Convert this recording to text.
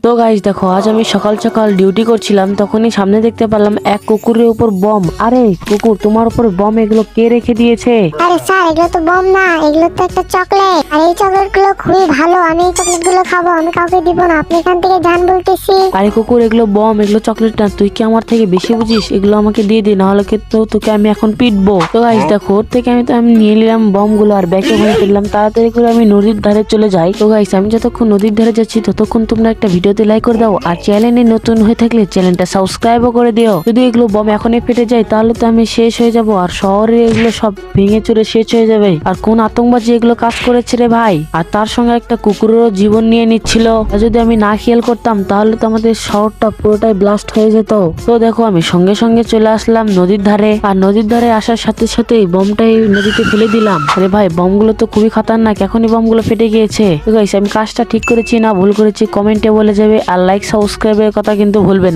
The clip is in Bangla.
তো গাইস দেখো, আজ আমি সকাল সকাল ডিউটি করছিলাম, তখনই সামনে দেখতে পেলাম এক কুকুরের উপর বম। আরে কুকুর, তোমার উপর বম এগুলো কে রেখে দিয়েছে? আরে স্যার, এগুলো তো বম না, এগুলো তো একটা চকলেট। আর এই চকলেট গুলো খুবই ভালো, আমি এই চকলেট গুলো খাবো, আমি কাউকে দিব না। আপনি এখান থেকে যান বলতেছি। আরে কুকুর, এগুলো বম, এগুলো চকলেট না। তুই কি আমার থেকে বেশি বুঝিস? এগুলো আমাকে দিয়ে দে, নাহলে কিন্তু তোকে আমি এখন পিটবো। তো গাইস দেখো, ওর থেকে আমি নিয়ে নিলাম বম গুলো আর ব্যাগে ভরে ফেললাম। তাড়াতাড়ি করে আমি নদীর ধারে চলে যাই। তো গাইস, আমি যতক্ষণ নদীর ধারে যাচ্ছি ততক্ষণ তোমরা একটা ভিডিওতে লাইক করে দাও, আর চ্যানেলে নতুন হয়ে থাকলে চ্যানেলটা সাবস্ক্রাইবও করে দিও। যদি এগুলো বম এখনই ফেটে যায় তাহলে তো আমি শেষ হয়ে যাব, আর শহরে এগুলো সব ভেঙে চুরে শেষ হয়ে যাবে। আর কোন আতঙ্কবাদী এগুলো কাজ করেছে রে ভাই? আর তার সঙ্গে একটা কুকুরেরও জীবন নিয়ে নিচ্ছিল। আর যদি আমি না খেয়াল করতাম তাহলে তো আমাদের শহরটা পুরোটাই ব্লাস্ট হয়ে যেত। তো দেখো, আমি সঙ্গে সঙ্গে চলে আসলাম নদীর ধারে, আর নদীর ধারে আসার সাথে সাথেই বমটাই নদীতে ফেলে দিলাম। আরে ভাই, বমগুলো তো খুবই খতরনাক, এখনই বমগুলো ফেটে গিয়েছে। তো গাইস, আমি কাজটা ঠিক করেছি না ভুল করেছি কমেন্টে বলে যাবে, আর লাইক সাবস্ক্রাইবের কথা কিন্তু ভুলবে না।